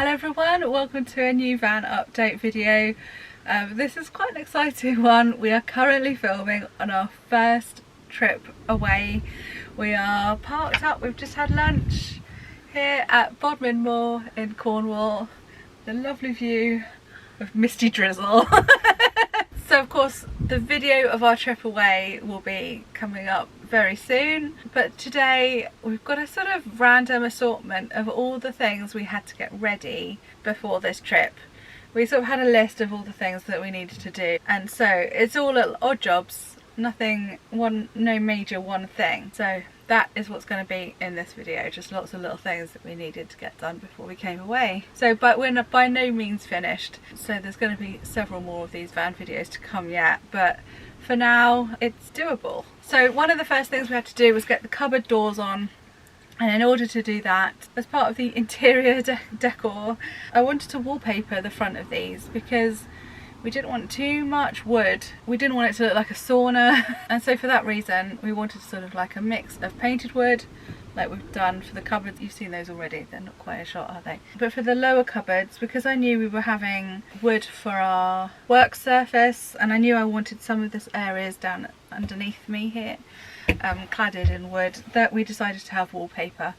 Hello everyone, welcome to a new van update video. This is quite an exciting one. We are currently filming on our first trip away. We are parked up, we've just had lunch here at Bodmin Moor in Cornwall. The lovely view of misty drizzle. So of course the video of our trip away will be coming up very soon, but today we've got a sort of random assortment of all the things we had to get ready before this trip. We sort of had a list of all the things that we needed to do, and so it's all little odd jobs, no major one thing. So that is what's going to be in this video, just lots of little things that we needed to get done before we came away. So, but we're by no means finished, so there's going to be several more of these van videos to come yet, but for now it's doable. So one of the first things we had to do was get the cupboard doors on, and in order to do that, as part of the interior decor, I wanted to wallpaper the front of these because we didn't want too much wood. We didn't want it to look like a sauna. And so for that reason, we wanted sort of like a mix of painted wood, like we've done for the cupboards. You've seen those already. They're not quite a shot, are they? But for the lower cupboards, because I knew we were having wood for our work surface, and I knew I wanted some of this areas down underneath me here, cladded in wood, that we decided to have wallpaper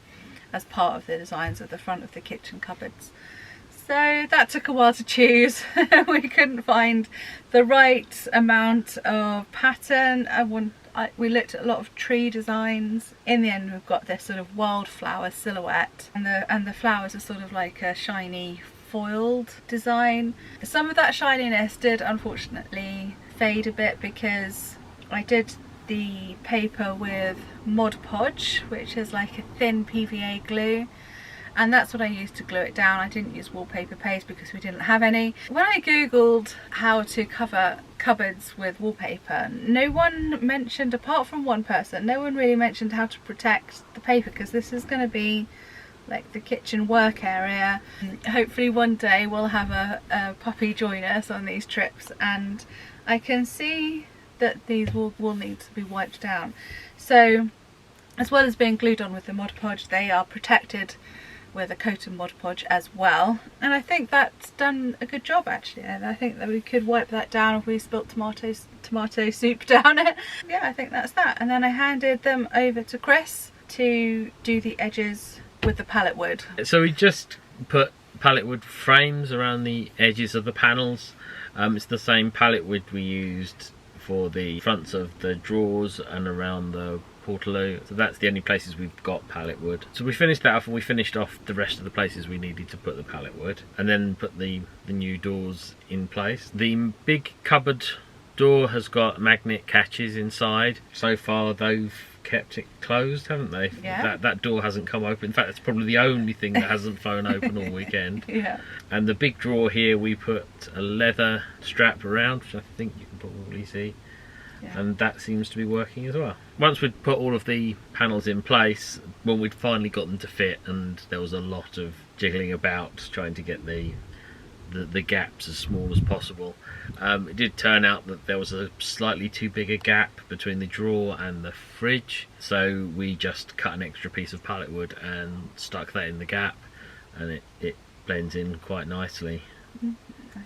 as part of the designs of the front of the kitchen cupboards. So that took a while to choose. We couldn't find the right amount of pattern. We looked at a lot of tree designs. In the end we've got this sort of wildflower silhouette, and the flowers are sort of like a shiny foiled design. Some of that shininess did unfortunately fade a bit because I did the paper with Mod Podge, which is like a thin PVA glue, and that's what I used to glue it down. I didn't use wallpaper paste because we didn't have any. When I googled how to cover cupboards with wallpaper, no one mentioned, apart from one person, no one really mentioned how to protect the paper, because this is going to be like the kitchen work area. Hopefully one day we'll have a puppy join us on these trips, and I can see that these will need to be wiped down. So as well as being glued on with the Mod Podge, they are protected with a coat of Mod Podge as well, and I think that's done a good job actually. And I think that we could wipe that down if we spilt tomato soup down it. Yeah, I think that's that. And then I handed them over to Chris to do the edges with the pallet wood. So we just put pallet wood frames around the edges of the panels. It's the same pallet wood we used for the fronts of the drawers and around the portaloo, so that's the only places we've got pallet wood. So we finished that off, and we finished off the rest of the places we needed to put the pallet wood, and then put the new doors in place. The big cupboard door has got magnet catches inside. So far they've kept it closed, haven't they? Yeah. That door hasn't come open. In fact, it's probably the only thing that hasn't flown open all weekend. Yeah. And the big drawer here, we put a leather strap around, which I think you can probably see. Yeah. And that seems to be working as well. Once we'd put all of the panels in place, when we'd finally got them to fit, and there was a lot of jiggling about trying to get the gaps as small as possible, it did turn out that there was a slightly too big a gap between the drawer and the fridge, so we just cut an extra piece of pallet wood and stuck that in the gap, and it blends in quite nicely.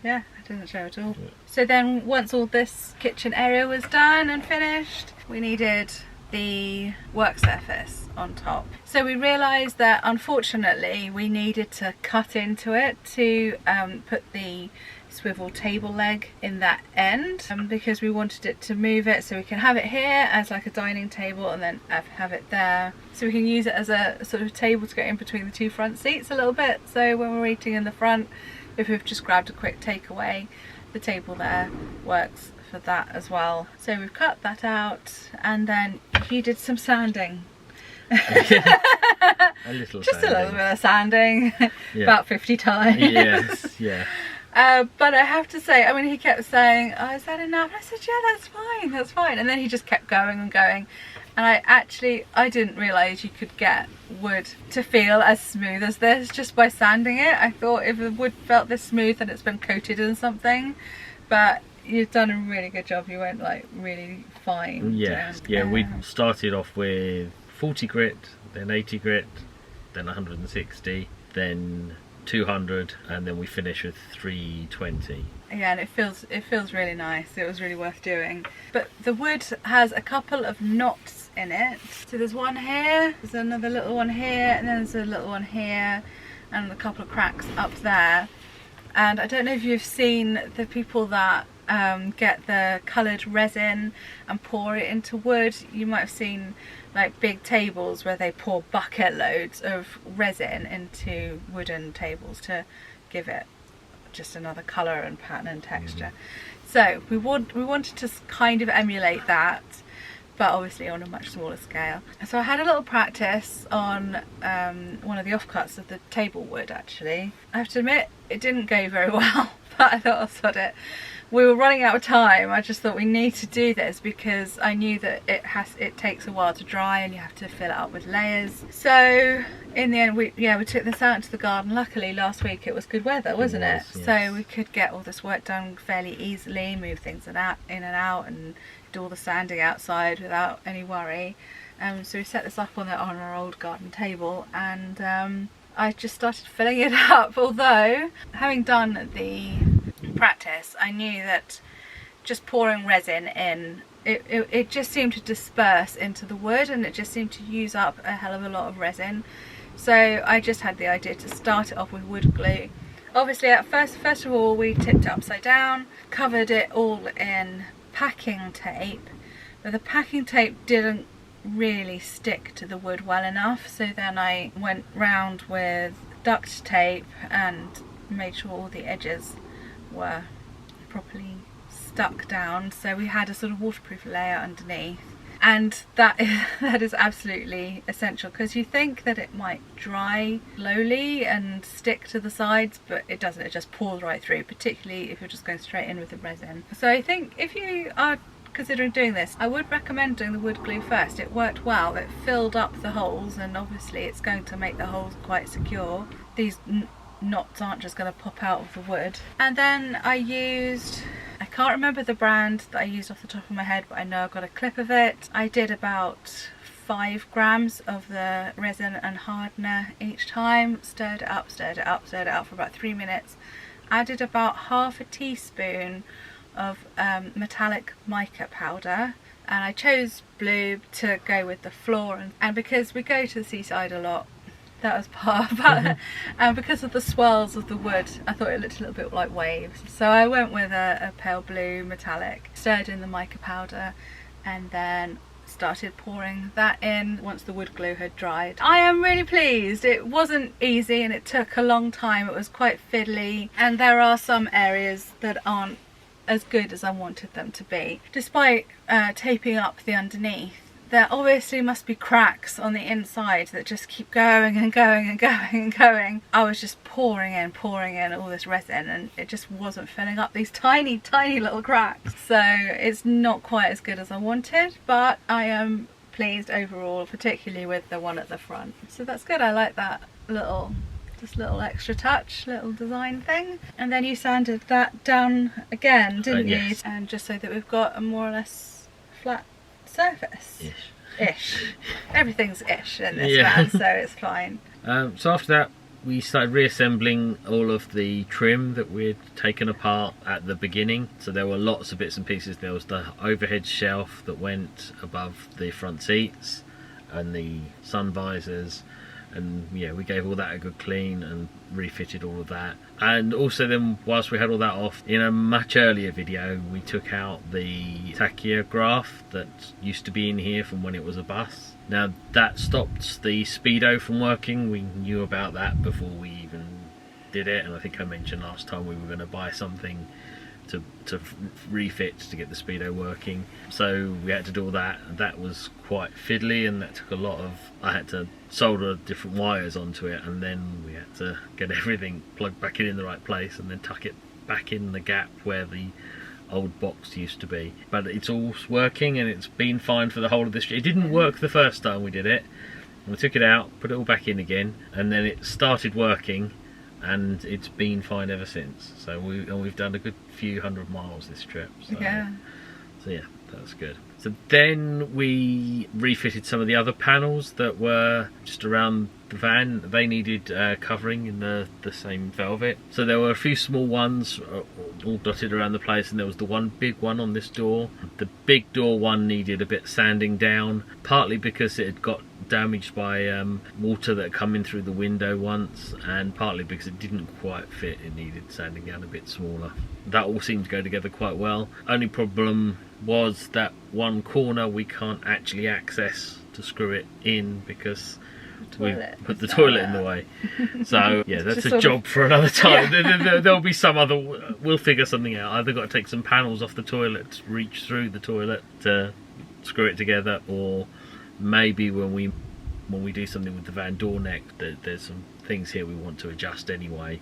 Yeah, it doesn't show at all. Yeah. So then once all this kitchen area was done and finished, we needed the work surface on top. So we realised that unfortunately we needed to cut into it to put the swivel table leg in that end, because we wanted it to move it so we can have it here as like a dining table, and then have it there so we can use it as a sort of table to go in between the two front seats a little bit. So when we're eating in the front, if we've just grabbed a quick takeaway, the table there works for that as well. So we've cut that out, and then he did some sanding. A little just sanding. A little bit of sanding. Yeah. About 50 times. Yes, yeah. But I have to say, I mean, he kept saying, oh, is that enough? I said, yeah, that's fine. And then he just kept going and going. And I didn't realise you could get wood to feel as smooth as this just by sanding it. I thought if the wood felt this smooth, then it's been coated in something. But you've done a really good job. You went like really fine. Yes, yeah, we started off with 40 grit, then 80 grit, then 160, then 200, and then we finish with 320. Yeah, and it feels really nice. It was really worth doing. But the wood has a couple of knots in it. So there's one here, there's another little one here, and then there's a little one here, and a couple of cracks up there. And I don't know if you've seen the people that get the coloured resin and pour it into wood. You might have seen like big tables where they pour bucket loads of resin into wooden tables to give it just another colour and pattern and texture. So we wanted to kind of emulate that, but obviously on a much smaller scale. So I had a little practice on one of the offcuts of the table wood actually. I have to admit it didn't go very well, but I thought I'll sod it. We were running out of time. I just thought we need to do this because I knew that it takes a while to dry and you have to fill it up with layers. So in the end we took this out into the garden. Luckily last week it was good weather, wasn't it? Yes. So we could get all this work done fairly easily, move things in and out and do all the sanding outside without any worry. So we set this up on our old garden table, and I just started filling it up. Although having done the practice, I knew that just pouring resin in, it just seemed to disperse into the wood, and it just seemed to use up a hell of a lot of resin. So I just had the idea to start it off with wood glue. Obviously at first of all we tipped it upside down, covered it all in packing tape, but the packing tape didn't really stick to the wood well enough, so then I went round with duct tape and made sure all the edges were properly stuck down, so we had a sort of waterproof layer underneath. And that is absolutely essential, because you think that it might dry slowly and stick to the sides, but it doesn't. It just pours right through, particularly if you're just going straight in with the resin. So I think if you are considering doing this, I would recommend doing the wood glue first. It worked well, it filled up the holes, and obviously it's going to make the holes quite secure. These knots aren't just going to pop out of the wood. And then I can't remember the brand that I used off the top of my head, but I know I've got a clip of it. I did about 5 grams of the resin and hardener each time, stirred it up for about 3 minutes, added about half a teaspoon of metallic mica powder, and I chose blue to go with the floor, and because we go to the seaside a lot, that was part about it, and because of the swirls of the wood I thought it looked a little bit like waves, so I went with a pale blue metallic, stirred in the mica powder, and then started pouring that in once the wood glue had dried. I am really pleased. It wasn't easy and it took a long time. It was quite fiddly, and there are some areas that aren't as good as I wanted them to be. Despite taping up the underneath, there obviously must be cracks on the inside that just keep going and going and going and going. I was just pouring in all this resin, and it just wasn't filling up these tiny little cracks. So it's not quite as good as I wanted, but I am pleased overall, particularly with the one at the front. So that's good. I like that little extra touch, little design thing. And then you sanded that down again, didn't you? Yes. And just so that we've got a more or less flat surface. Ish. Everything's ish in this van, so it's fine. So after that we started reassembling all of the trim that we had taken apart at the beginning. So there were lots of bits and pieces. There was the overhead shelf that went above the front seats and the sun visors, and yeah, we gave all that a good clean and refitted all of that. And also then, whilst we had all that off, in a much earlier video we took out the tachograph that used to be in here from when it was a bus. Now that stopped the speedo from working. We knew about that before we even did it, and I think I mentioned last time we were going to buy something to refit to get the speedo working, so we had to do all that. That was quite fiddly, and that took a lot of, I had to solder different wires onto it, and then we had to get everything plugged back in the right place and then tuck it back in the gap where the old box used to be. But it's all working, and it's been fine for the whole of this. It didn't work the first time we did it. We took it out, put it all back in again, and then it started working, and it's been fine ever since. So we've done a good few 100 miles this trip. So, yeah. So yeah, that's good. So then we refitted some of the other panels that were just around the van. They needed covering in the same velvet. So there were a few small ones all dotted around the place, and there was the one big one on this door. The big door one needed a bit sanding down, partly because it had got damaged by water that had come in through the window once, and partly because it didn't quite fit. It needed sanding down a bit smaller. That all seemed to go together quite well. Only problem was that one corner we can't actually access to screw it in because we put the toilet in the way. So yeah, that's a job for another time. Yeah. There'll be some other, we'll figure something out. Either got to take some panels off the toilet, reach through the toilet to screw it together, or maybe when we do something with the van door neck, there's some things here we want to adjust anyway.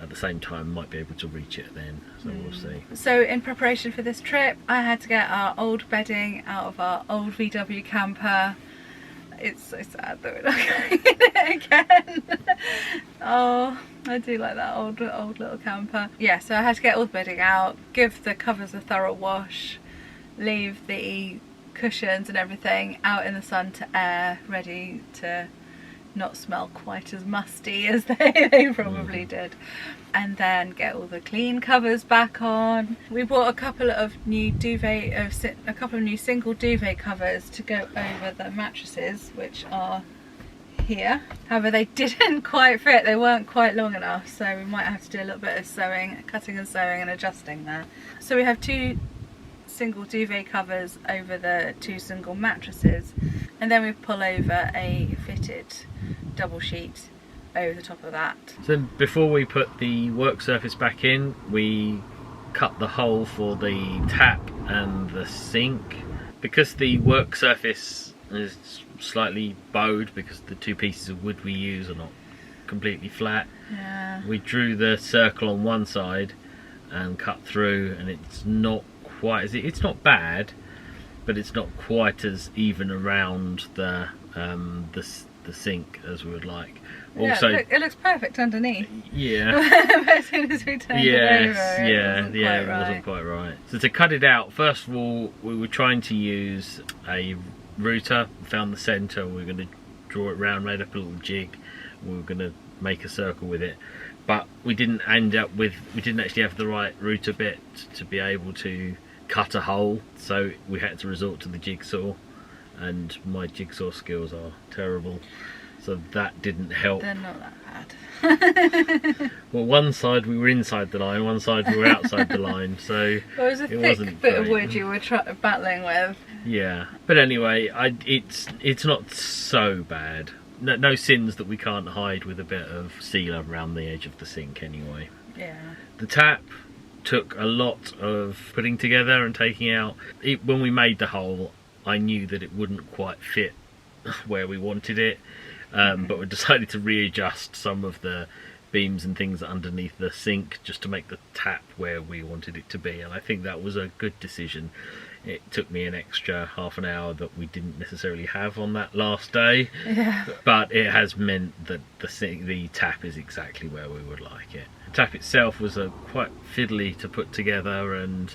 At the same time, might be able to reach it then, so we'll see. So in preparation for this trip, I had to get our old bedding out of our old VW camper. It's so sad that we're not going in it again. Oh, I do like that old little camper. Yeah, so I had to get all the bedding out, give the covers a thorough wash, leave the cushions and everything out in the sun to air, ready to not smell quite as musty as they probably did, and then get all the clean covers back on. We bought a couple of new single duvet covers to go over the mattresses, which are here. However, they didn't quite fit, they weren't quite long enough, so we might have to do a little bit of sewing, cutting and sewing and adjusting there. So we have 2 single duvet covers over the 2 single mattresses, and then we pull over a fitted double sheet over the top of that. So before we put the work surface back in, we cut the hole for the tap and the sink. Because the work surface is slightly bowed because the 2 pieces of wood we use are not completely flat, we drew the circle on one side and cut through, and it's not quite, it's not bad, but it's not quite as even around the sink as we would like. Also, yeah, it looks perfect underneath. Yeah. But as soon as we turned it over, it wasn't quite right. So to cut it out, first of all, we were trying to use a router. Found the centre. We were going to draw it round, made up a little jig. We were going to make a circle with it, but we didn't actually have the right router bit to be able to cut a hole. So we had to resort to the jigsaw. And my jigsaw skills are terrible, so that didn't help. They're not that bad. Well, one side we were inside the line, one side we were outside the line, so it was a thick bit of wood you were battling with. Yeah, but anyway, it's not so bad. No sins that we can't hide with a bit of sealer around the edge of the sink anyway. Yeah. The tap took a lot of putting together and taking out. When we made the hole, I knew that it wouldn't quite fit where we wanted it, but we decided to readjust some of the beams and things underneath the sink just to make the tap where we wanted it to be, and I think that was a good decision. It took me an extra half an hour that we didn't necessarily have on that last day, but it has meant that the tap is exactly where we would like it. The tap itself was quite fiddly to put together, and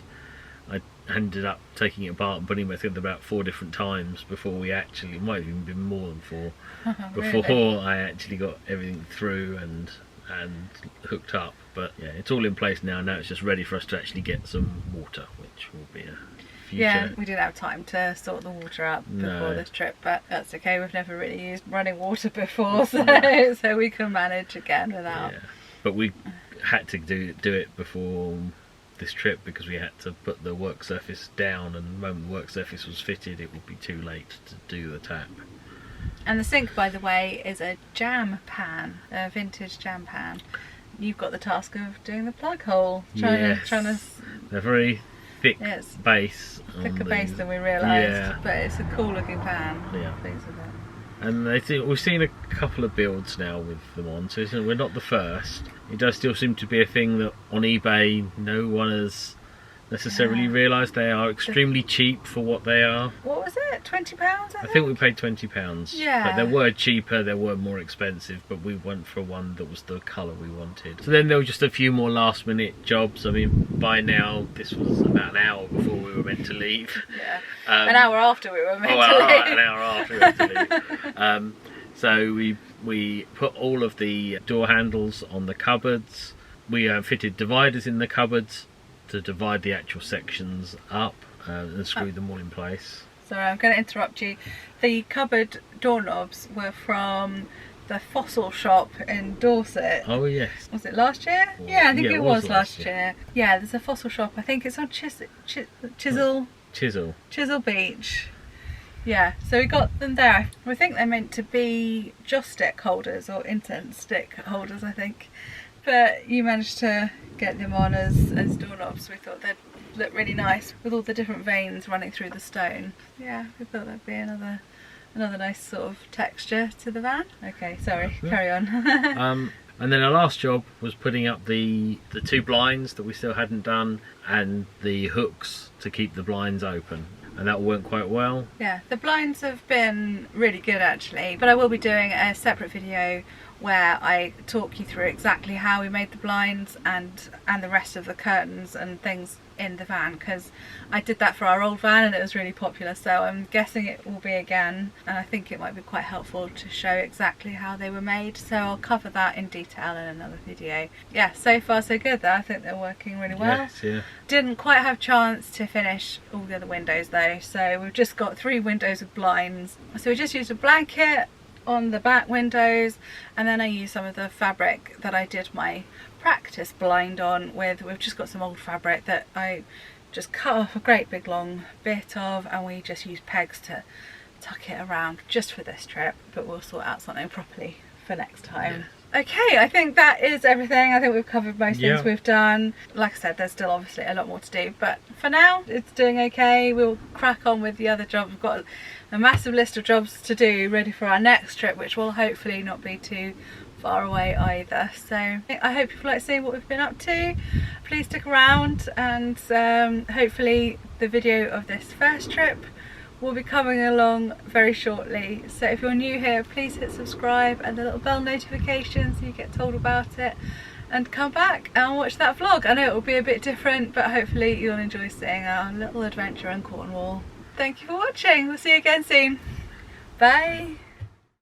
I ended up taking it apart and putting it together about 4 different times before we actually, it might have even been more than 4, before really? I actually got everything through and hooked up. But yeah, it's all in place now. Now it's just ready for us to actually get some water, which will be a future. Yeah, we didn't have time to sort the water up before this trip, but that's okay. We've never really used running water before, so we can manage again without. Yeah. But we had to do it before this trip because we had to put the work surface down, and the moment the work surface was fitted it would be too late to do the tap. And the sink, by the way, is a jam pan, a vintage jam pan. You've got the task of doing the plug hole, trying to a very thick base, thicker base than we realised, but it's a cool looking pan. Yeah. I'm pleased with it. And we've seen a couple of builds now with them on, so we're not the first. It does still seem to be a thing that on eBay no one has necessarily realise. They are extremely cheap for what they are. What was it? £20? I think we paid £20. Yeah. But there were cheaper, there were more expensive, but we went for one that was the colour we wanted. So then there were just a few more last minute jobs. I mean, by now, this was about an hour before we were meant to leave. Yeah. An hour after we were meant to leave. Right, an hour after we were meant to leave. So we put all of the door handles on the cupboards. We fitted dividers in the cupboards to divide the actual sections up and screw them all in place. Sorry, I'm going to interrupt you. The cupboard doorknobs were from the Fossil shop in Dorset. Oh yes. Was it last year? Yeah, I think it was last year. Yeah, there's a Fossil shop. I think it's on Chisel Beach. Yeah, so we got them there. We think they're meant to be joss stick holders or incense stick holders, I think. But you managed to get them on as doorknobs. We thought they'd look really nice with all the different veins running through the stone. Yeah, we thought that'd be another nice sort of texture to the van. Okay, sorry, carry on. And then our last job was putting up the 2 blinds that we still hadn't done and the hooks to keep the blinds open. And that went quite well. Yeah, the blinds have been really good actually, but I will be doing a separate video where I talk you through exactly how we made the blinds and the rest of the curtains and things in the van, because I did that for our old van and it was really popular, so I'm guessing it will be again, and I think it might be quite helpful to show exactly how they were made, so I'll cover that in detail in another video. Yeah, so far so good though. I think they're working really well. Yes, yeah. Didn't quite have a chance to finish all the other windows though, so we've just got 3 windows with blinds. So we just used a blanket on the back windows, and then I used some of the fabric that I did my practice blind on with. We've just got some old fabric that I just cut off a great big long bit of, and we just used pegs to tuck it around just for this trip, but we'll sort out something properly for next time. Yeah. Okay, I think that is everything. I think we've covered most things we've done. Like I said, there's still obviously a lot more to do, but for now it's doing okay. We'll crack on with the other jobs. We've got a massive list of jobs to do ready for our next trip, which will hopefully not be too far away either. So I hope you like seeing what we've been up to. Please stick around, and hopefully the video of this first trip will be coming along very shortly. So if you're new here, please hit subscribe and the little bell notification so you get told about it, and come back and watch that vlog. I know it will be a bit different, but hopefully you'll enjoy seeing our little adventure in Cornwall. Thank you for watching. We'll see you again soon. Bye.